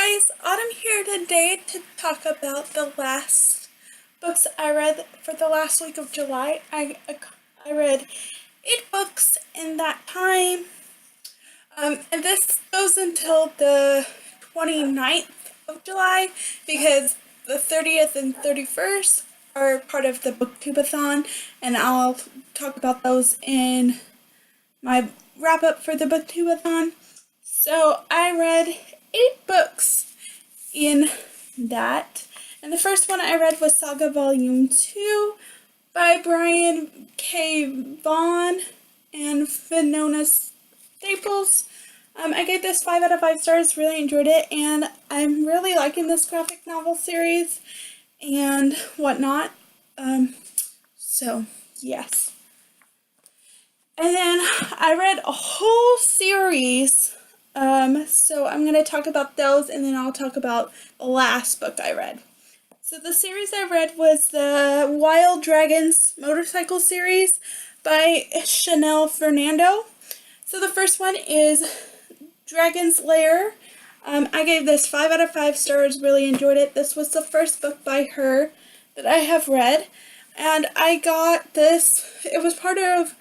guys, Autumn here today to talk about the last books I read for the last week of July. I read 8 books in that time, and this goes until the 29th of July because the 30th and 31st are part of the Booktubeathon, and I'll talk about those in my wrap up for the Booktubeathon. So I read 8 books in that. And the first one I read was Saga Volume 2 by Brian K. Vaughan and Fiona Staples. I gave this 5 out of 5 stars, really enjoyed it, and I'm really liking this graphic novel series and whatnot. So, yes. And then I read a whole series. So I'm going to talk about those, and then I'll talk about the last book I read. So the series I read was the Wild Dragons motorcycle series by Chanel Fernando. So the first one is Dragon's Lair. I gave this 5 out of 5 stars, really enjoyed it. This was the first book by her that I have read, and I got this, it was part of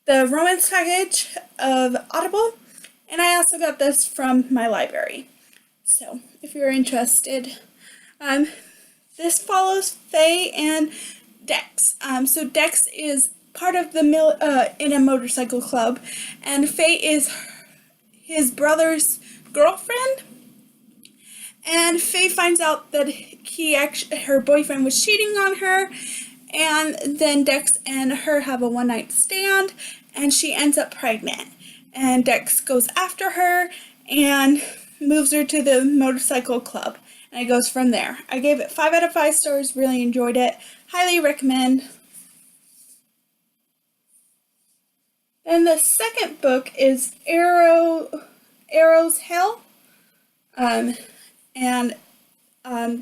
the romance package of Audible, and I also got this from my library. So, if you're interested, this follows Faye and Dex. So Dex is part of the in a motorcycle club, and Faye is his brother's girlfriend. And Faye finds out that her boyfriend was cheating on her. And then Dex and her have a one-night stand, and she ends up pregnant. And Dex goes after her and moves her to the motorcycle club. And it goes from there. I gave it 5 out of 5 stars, really enjoyed it. Highly recommend. And the second book is Arrow's Hell.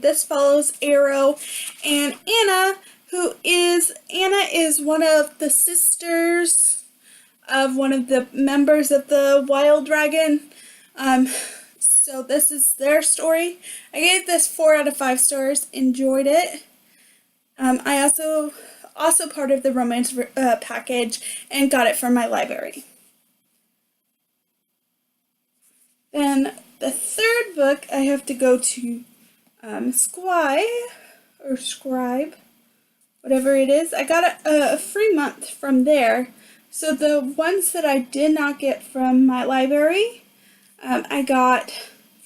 This follows Arrow and Anna, Anna is one of the sisters of one of the members of the Wild Dragon. So this is their story. I gave this 4 out of 5 stars, enjoyed it. I also part of the romance package and got it from my library. Then the third book I have to go to Scribe, whatever it is. I got a free month from there. So the ones that I did not get from my library, I got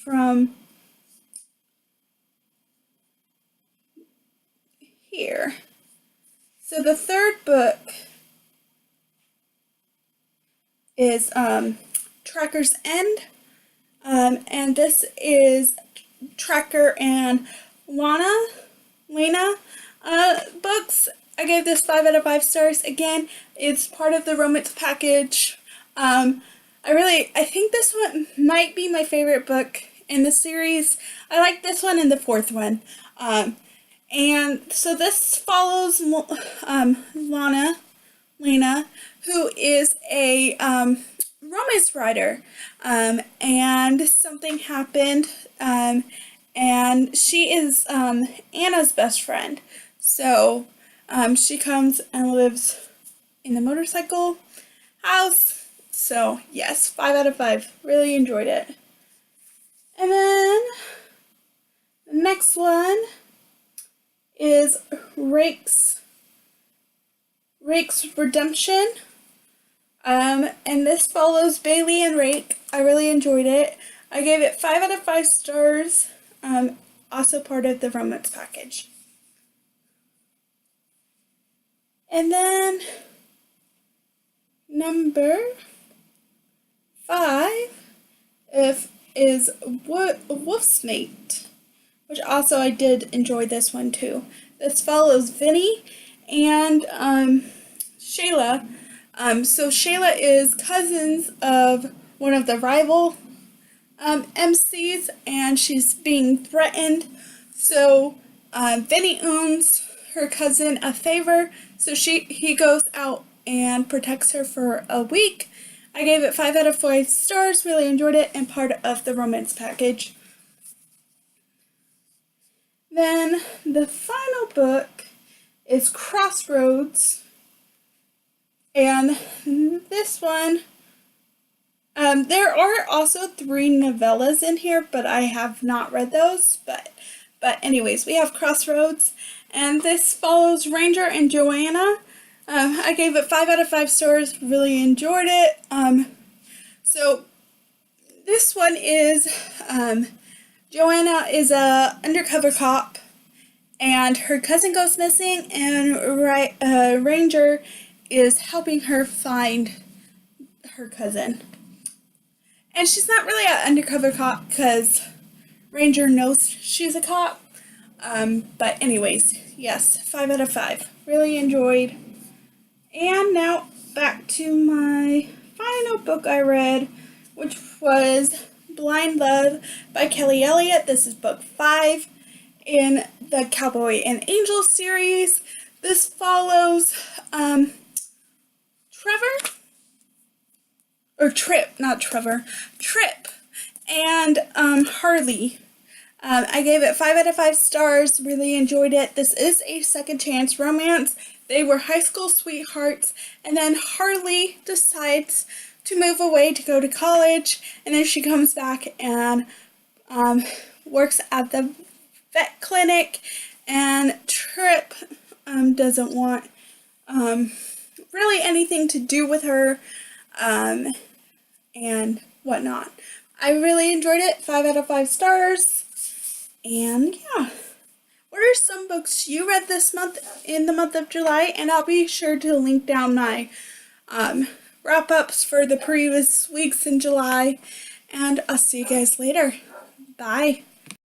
from here. So the third book is Tracker's End. And this is Tracker and Lena books. I gave this 5 out of 5 stars. Again, it's part of the romance package. I think this one might be my favorite book in the series. I like this one and the fourth one. And so this follows Lena, who is a romance writer. And something happened, and she is Anna's best friend. So she comes and lives in the motorcycle house. So yes, 5 out of 5. Really enjoyed it. And then the next one is Rake's Redemption. And this follows Bailey and Rake. I really enjoyed it. I gave it 5 out of 5 stars. Also part of the romance package. And then number 5 is Wolfsmate, which also I did enjoy this one too. This follows Vinny and Shayla. So Shayla is cousins of one of the rival MCs, and she's being threatened. So Vinny owes her cousin a favor, so he goes out and protects her for a week. I gave it 5 out of 5 stars, really enjoyed it, and part of the romance package. Then the final book is Crossroads, and this one, there are also 3 novellas in here, but I have not read those, but anyways, we have Crossroads, and this follows Ranger and Joanna. I gave it 5 out of 5 stars, really enjoyed it. So this one is, Joanna is a undercover cop, and her cousin goes missing, and Ranger is helping her find her cousin. And she's not really an undercover cop because Ranger knows she's a cop. But anyways, yes, 5 out of 5. Really enjoyed. And now back to my final book I read, which was Blind Love by Kelly Elliott. This is book 5 in the Cowboy and Angel series. This follows Trip and Harley. I gave it 5 out of 5 stars, really enjoyed it. This is a second chance romance. They were high school sweethearts, and then Harley decides to move away to go to college, and then she comes back and works at the vet clinic, and Trip doesn't want really anything to do with her and whatnot. I really enjoyed it, 5 out of 5 stars. And yeah, what are some books you read this month in the month of July? And I'll be sure to link down my wrap-ups for the previous weeks in July. And I'll see you guys later. Bye.